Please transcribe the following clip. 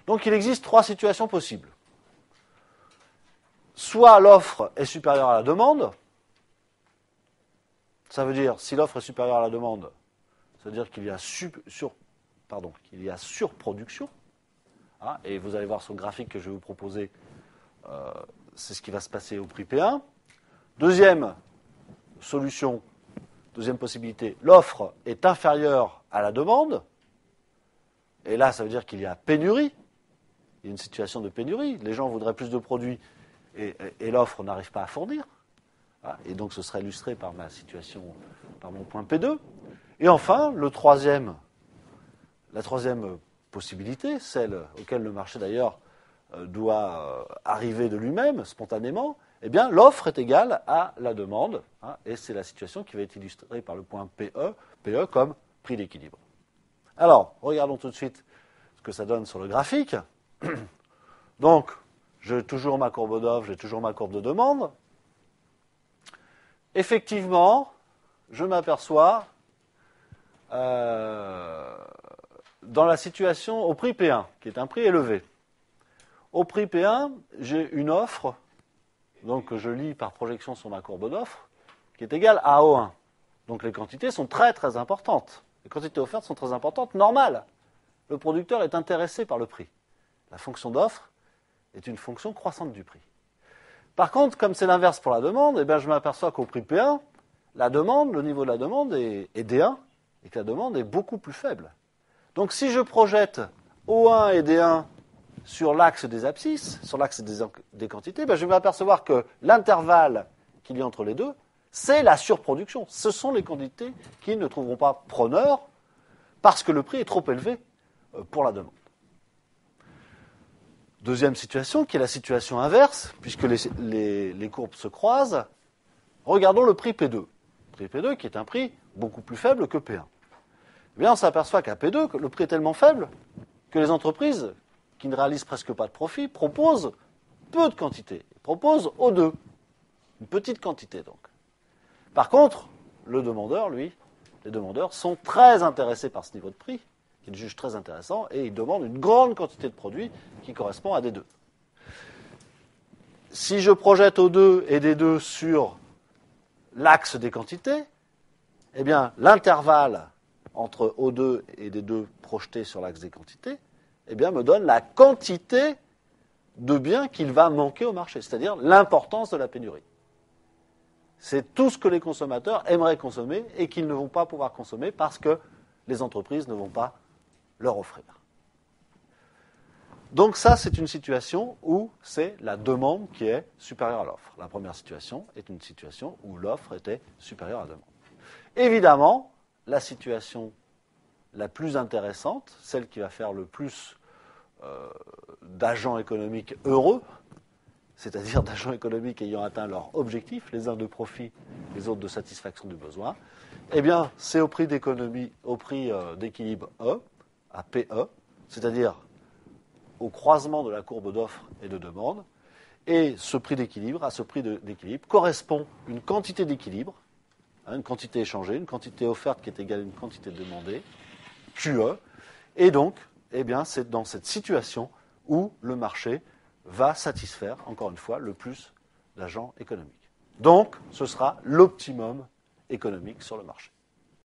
Donc il existe trois situations possibles. Soit l'offre est supérieure à la demande. Ça veut dire, si l'offre est supérieure à la demande, ça veut dire qu'il y a surproduction. Ah, et vous allez voir sur le graphique que je vais vous proposer, c'est ce qui va se passer au prix P1. Deuxième solution, deuxième possibilité, l'offre est inférieure à la demande. Et là, ça veut dire qu'il y a pénurie. Il y a une situation de pénurie. Les gens voudraient plus de produits et l'offre n'arrive pas à fournir. Ah, et donc, ce serait illustré par ma situation, par mon point P2. Et enfin, la troisième possibilité, celle auquel le marché d'ailleurs doit arriver de lui-même, spontanément, eh bien, l'offre est égale à la demande, hein, et c'est la situation qui va être illustrée par le point PE comme prix d'équilibre. Alors, regardons tout de suite ce que ça donne sur le graphique. Donc, j'ai toujours ma courbe d'offre, j'ai toujours ma courbe de demande. Effectivement, je m'aperçois dans la situation au prix P1, qui est un prix élevé. Au prix P1, j'ai une offre, donc que je lis par projection sur ma courbe d'offre, qui est égale à O1. Donc les quantités sont très très importantes. Les quantités offertes sont très importantes, normal. Le producteur est intéressé par le prix. La fonction d'offre est une fonction croissante du prix. Par contre, comme c'est l'inverse pour la demande, eh bien, je m'aperçois qu'au prix P1, la demande, le niveau de la demande est D1, et que la demande est beaucoup plus faible. Donc si je projette O1 et D1 sur l'axe des abscisses, sur l'axe des quantités, ben je vais m'apercevoir que l'intervalle qu'il y a entre les deux, c'est la surproduction. Ce sont les quantités qui ne trouveront pas preneur parce que le prix est trop élevé pour la demande. Deuxième situation, qui est la situation inverse, puisque les courbes se croisent. Regardons le prix P2. Le prix P2 qui est un prix beaucoup plus faible que P1. Eh bien, on s'aperçoit qu'à P2, le prix est tellement faible que les entreprises qui ne réalisent presque pas de profit proposent peu de quantité. Ils proposent O2, une petite quantité donc. Par contre, les demandeurs sont très intéressés par ce niveau de prix, qu'ils jugent très intéressant, et ils demandent une grande quantité de produits qui correspond à D2. Si je projette O2 et D2 sur l'axe des quantités, eh bien, l'intervalle entre O2 et D2 projeté sur l'axe des quantités, eh bien, me donne la quantité de biens qu'il va manquer au marché, c'est-à-dire l'importance de la pénurie. C'est tout ce que les consommateurs aimeraient consommer et qu'ils ne vont pas pouvoir consommer parce que les entreprises ne vont pas leur offrir. Donc ça, c'est une situation où c'est la demande qui est supérieure à l'offre. La première situation est une situation où l'offre était supérieure à la demande. Évidemment, la situation la plus intéressante, celle qui va faire le plus d'agents économiques heureux, c'est-à-dire d'agents économiques ayant atteint leur objectif, les uns de profit, les autres de satisfaction du besoin, eh bien, c'est au prix d'équilibre E, à PE, c'est-à-dire au croisement de la courbe d'offre et de demande, et ce prix d'équilibre, à ce prix d'équilibre, correspond une quantité d'équilibre, une quantité échangée, une quantité offerte qui est égale à une quantité demandée, QE, et donc, eh bien, c'est dans cette situation où le marché va satisfaire, encore une fois, le plus d'agents économiques. Donc, ce sera l'optimum économique sur le marché.